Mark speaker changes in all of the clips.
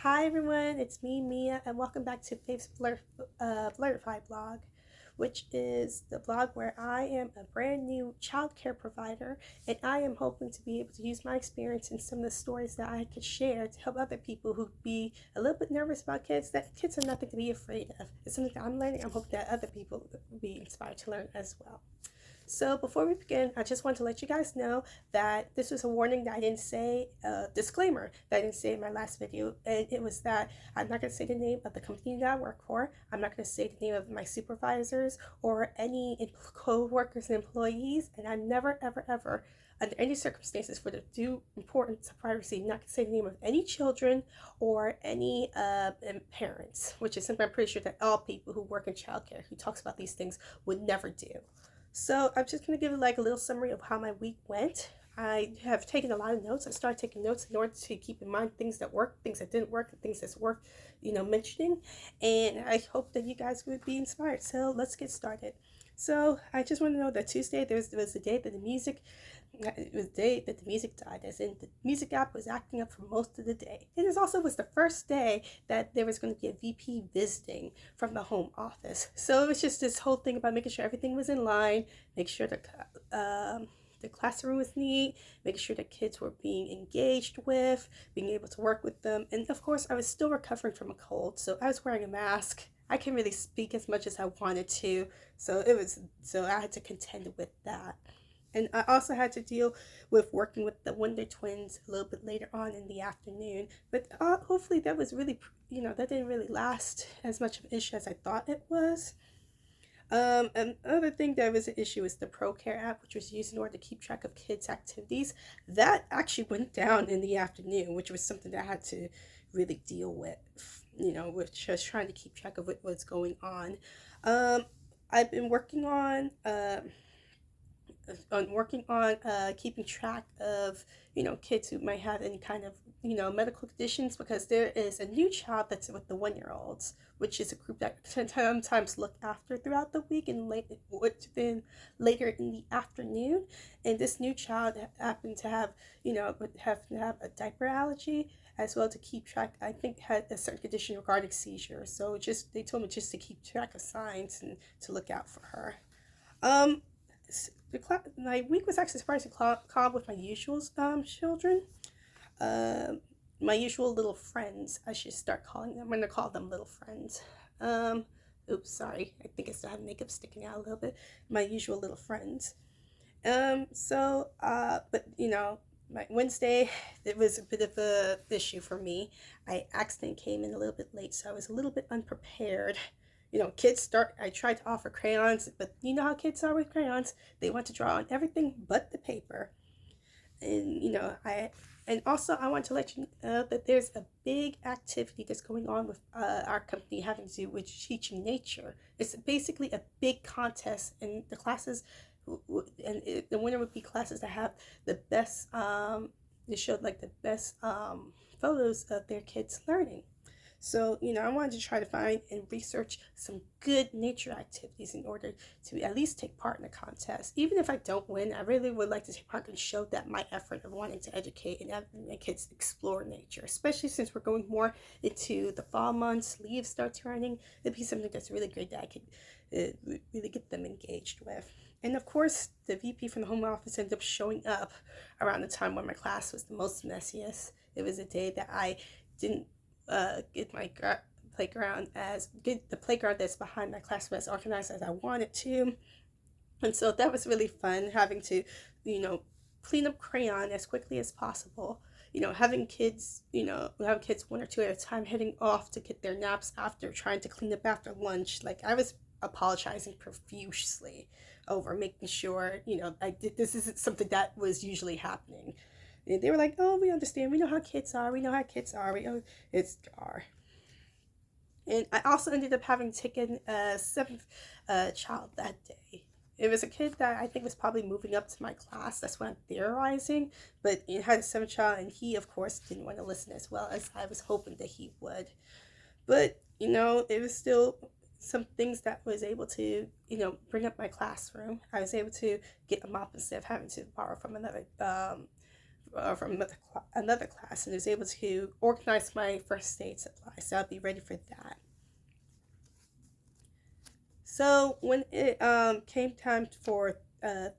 Speaker 1: Hi everyone, it's me, Mia, and welcome back to Faith's Blurtify blog, which is the blog where I am a brand new childcare provider, and I am hoping to be able to use my experience and some of the stories that I could share to help other people who be a little bit nervous about kids. That kids are nothing to be afraid of. It's something that I'm learning. I'm hoping that other people will be inspired to learn as well. So before we begin, I just want to let you guys know that this was a warning that I didn't say, a disclaimer that I didn't say in my last video, and it was that I'm not going to say the name of the company that I work for. I'm not going to say the name of my supervisors or any co-workers and employees, and I'm never, ever, ever, under any circumstances, for the due importance of privacy, not going to say the name of any children or any parents, which is something I'm pretty sure that all people who work in childcare who talks about these things would never do. So I'm just going to give like a little summary of how my week went. I have taken a lot of notes. I started taking notes in order to keep in mind things that worked, things that didn't work, and things that's worth, mentioning. And I hope that you guys would be inspired. So let's get started. So I just want to know that Tuesday there was the day that the music died, as in the music app was acting up for most of the day. And it also was the first day that there was going to be a VP visiting from the home office. So it was just this whole thing about making sure everything was in line, make sure the classroom was neat, making sure the kids were being engaged with, being able to work with them. And of course, I was still recovering from a cold, so I was wearing a mask. I couldn't really speak as much as I wanted to, so I had to contend with that. And I also had to deal with working with the Wonder Twins a little bit later on in the afternoon. But hopefully that was really, that didn't really last as much of an issue as I thought it was. Another thing that was an issue is the ProCare app, which was used in order to keep track of kids' activities. That actually went down in the afternoon, which was something that I had to really deal with, with just trying to keep track of what was going on. I've been working on keeping track of kids who might have any kind of medical conditions, because there is a new child that's with the 1 year olds, which is a group that sometimes look after throughout the week and later in the afternoon. And this new child happened to have a diaper allergy, as well, to keep track. I think had a certain condition regarding seizures, so they told me just to keep track of signs and to look out for her. My week was actually surprisingly calm with my usual children. My usual little friends. I should start calling them. I'm gonna call them little friends. Oops, sorry. I think I still have makeup sticking out a little bit. My usual little friends. But my Wednesday, it was a bit of a issue for me. I accidentally came in a little bit late, so I was a little bit unprepared. I tried to offer crayons, but you know how kids are with crayons. They want to draw on everything but the paper. And also I want to let you know that there's a big activity that's going on with our company having to do with teaching nature. It's basically a big contest, and the classes, the winner would be classes that have the best, they showed like the best photos of their kids learning. So, I wanted to try to find and research some good nature activities in order to at least take part in the contest. Even if I don't win, I really would like to take part and show that my effort of wanting to educate and have my kids explore nature, especially since we're going more into the fall months, leaves start turning. It'd be something that's really great that I could really get them engaged with. And of course, the VP from the home office ended up showing up around the time when my class was the most messiest. It was a day that I didn't get the playground that's behind my classroom as organized as I wanted to. And so that was really fun, having to, clean up crayon as quickly as possible. Having kids one or two at a time heading off to get their naps after trying to clean up after lunch. Like, I was apologizing profusely over making sure, this isn't something that was usually happening. They were like, "Oh, we understand. We know how kids are. We know how kids are. It's are." And I also ended up having taken a seventh child that day. It was a kid that I think was probably moving up to my class. That's what I'm theorizing. But it had a seventh child, and he, of course, didn't want to listen as well as I was hoping that he would. But, it was still some things that was able to, bring up my classroom. I was able to get a mop instead of having to borrow from another from another class, and was able to organize my first aid supplies. So I'll be ready for that. So when it came time for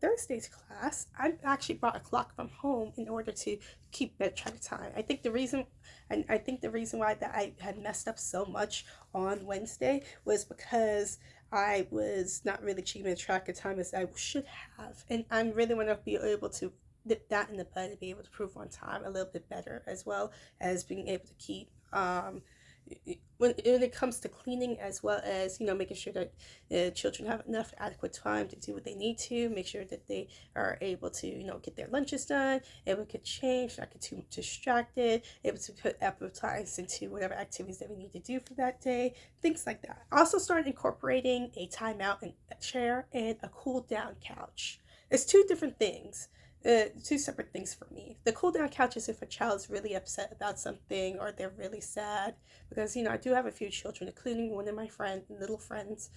Speaker 1: Thursday's class, I actually brought a clock from home in order to keep better track of time. I think the reason why that I had messed up so much on Wednesday was because I was not really keeping track of time as I should have, and I really want to be able to nip that in the bud and be able to prove on time a little bit better, as well as being able to keep when it comes to cleaning, as well as making sure that children have enough adequate time to do what they need to, make sure that they are able to get their lunches done, able to get changed, not get too distracted, able to put appetites into whatever activities that we need to do for that day, things like that. Also started incorporating a timeout and a chair and a cool down couch. It's two separate things for me. The cool down couch is if a child is really upset about something or they're really sad, because I do have a few children, including one of my little friends,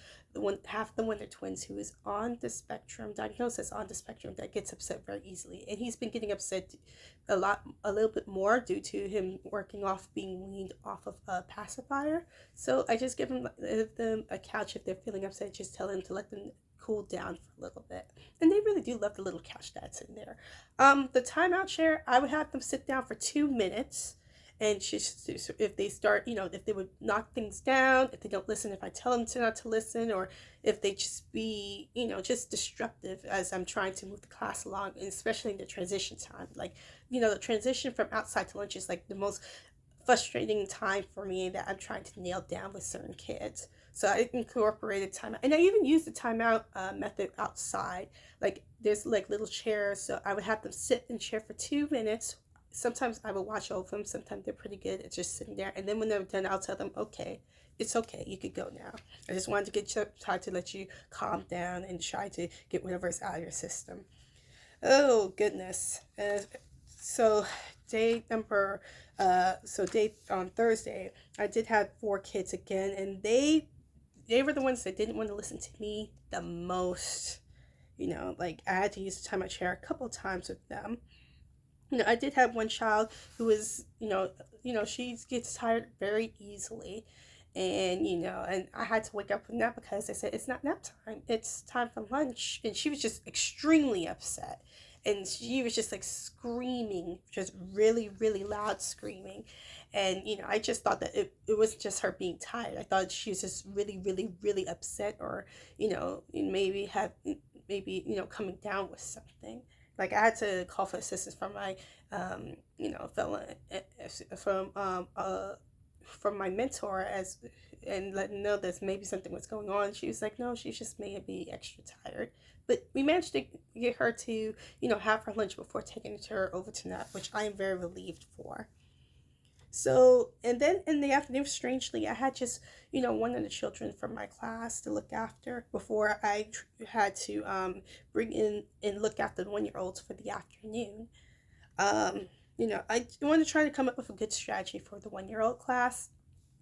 Speaker 1: half the one they're twins, who is on the spectrum, diagnosed as on the spectrum, that gets upset very easily, and he's been getting upset a little bit more due to him being weaned off of a pacifier. So I just give them a couch if they're feeling upset. Just tell them to let them cool down for a little bit, and they really do love the little couch that's in there. The timeout chair, I would have them sit down for 2 minutes, and if they start, if they would knock things down, if they don't listen, if I tell them not to listen, or if they just be just disruptive as I'm trying to move the class along, and especially in the transition time, like the transition from outside to lunch is like the most frustrating time for me that I'm trying to nail down with certain kids. So I incorporated timeout, and I even used the timeout method outside. Like there's like little chairs, so I would have them sit in chair for 2 minutes. Sometimes I would watch over them. Sometimes they're pretty good at just sitting there. And then when they're done, I'll tell them, okay, it's okay, you could go now. I just wanted to try to let you calm down and try to get whatever's out of your system. Oh goodness. So day on Thursday, I did have 4 kids again, and they were the ones that didn't want to listen to me the most. Like I had to use the timeout chair a couple times with them. I did have one child who was, she gets tired very easily, and and I had to wake up from that because I said it's not nap time, it's time for lunch, and she was just extremely upset. And she was just like screaming, just really, really loud screaming. And, I just thought that it wasn't just her being tired. I thought she was just really, really, really upset, or, maybe coming down with something. Like I had to call for assistance from my, fellow, from my mentor, and let them know that maybe something was going on. She was like, no, she's just maybe extra tired. But we managed to get her to, have her lunch before taking her over to nap, which I am very relieved for. So, and then in the afternoon, strangely, I had just, one of the children from my class to look after before I had to bring in and look after the 1-year-olds for the afternoon. I want to try to come up with a good strategy for the 1-year-old class.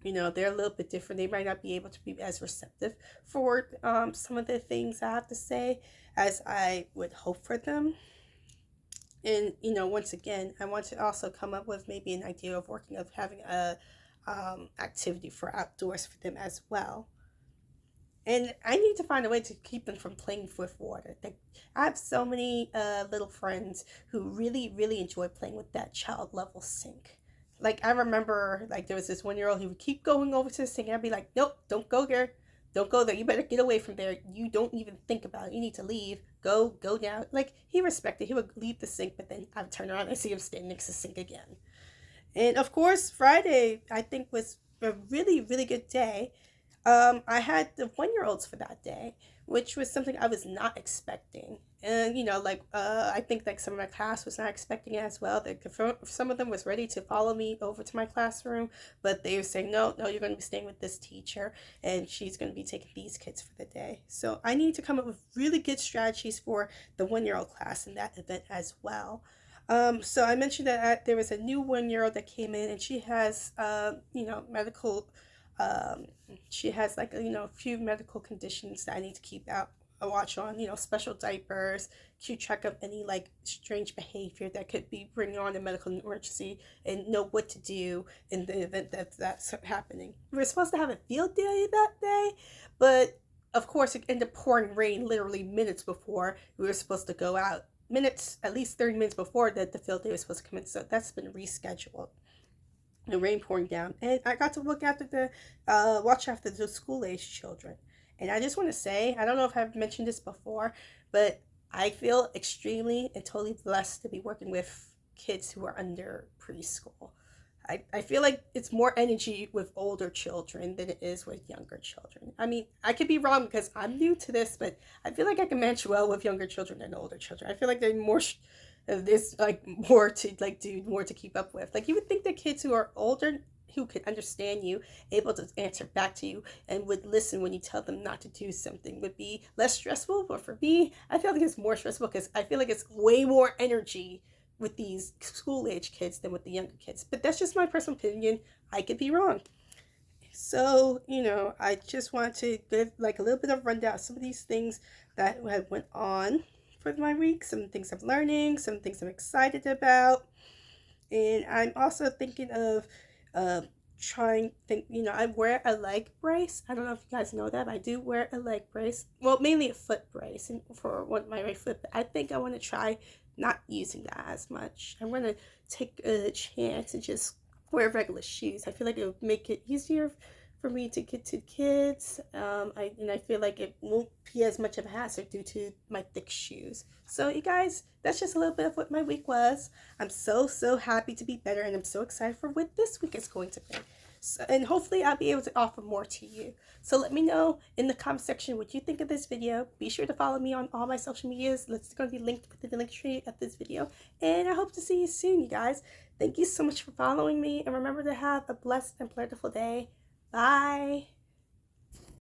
Speaker 1: They're a little bit different. They might not be able to be as receptive for some of the things I have to say as I would hope for them. And, once again, I want to also come up with maybe an idea of having a activity for outdoors for them as well. And I need to find a way to keep them from playing with water. I have so many little friends who really, really enjoy playing with that child level sink. Like I remember, like there was this 1-year-old who would keep going over to the sink, and I'd be like, nope, don't go there. Don't go there. You better get away from there. You don't even think about it. You need to leave. Go down. Like he respected. He would leave the sink, but then I would turn around and see him standing next to the sink again. And of course, Friday I think was a really, really good day. I had the 1-year-olds for that day, which was something I was not expecting. And, I think like some of my class was not expecting it as well. Some of them was ready to follow me over to my classroom, but they were saying, no, you're going to be staying with this teacher, and she's going to be taking these kids for the day. So I need to come up with really good strategies for the 1-year-old class in that event as well. So I mentioned that there was a new 1-year-old that came in, and she has, medical, she has a few medical conditions that I need to keep out a watch on, special diapers, keep track of any like strange behavior that could be bringing on a medical emergency, and know what to do in the event that that's happening. We were supposed to have a field day that day, but of course it ended up pouring rain literally minutes before we were supposed to go out. Minutes, at least 30 minutes before that the field day was supposed to come in, so that's been rescheduled. The rain pouring down, and I got to look after watch after the school age children. And I just want to say, I don't know if I've mentioned this before, but I feel extremely and totally blessed to be working with kids who are under preschool. I feel like it's more energy with older children than it is with younger children. I mean, I could be wrong because I'm new to this, but I feel like I can manage well with younger children than older children. I feel like they're more there's like more to like do, more to keep up with. Like, you would think that kids who are older, who could understand you, able to answer back to you, and would listen when you tell them not to do something, would be less stressful. But for me, I feel like it's more stressful because I feel like it's way more energy with these school age kids than with the younger kids. But that's just my personal opinion. I could be wrong. So, I just want to give like a little bit of rundown of some of these things that went on for my week, some things I'm learning, some things I'm excited about. And I'm also thinking of I wear a leg brace. I don't know if you guys know that, but I do wear a leg brace. Well, mainly a foot brace and for my right foot. But I think I want to try not using that as much. I'm going to take a chance and just wear regular shoes. I feel like it would make it easier for me to get to kids. I feel like it won't be as much of a hassle due to my thick shoes. So you guys, that's just a little bit of what my week was. I'm so happy to be better, and I'm so excited for what this week is going to be. So, and hopefully I'll be able to offer more to you. So let me know in the comment section what you think of this video. Be sure to follow me on all my social medias. It's going to be linked within the link tree of this video. And I hope to see you soon, you guys. Thank you so much for following me, and remember to have a blessed and plentiful day. Bye.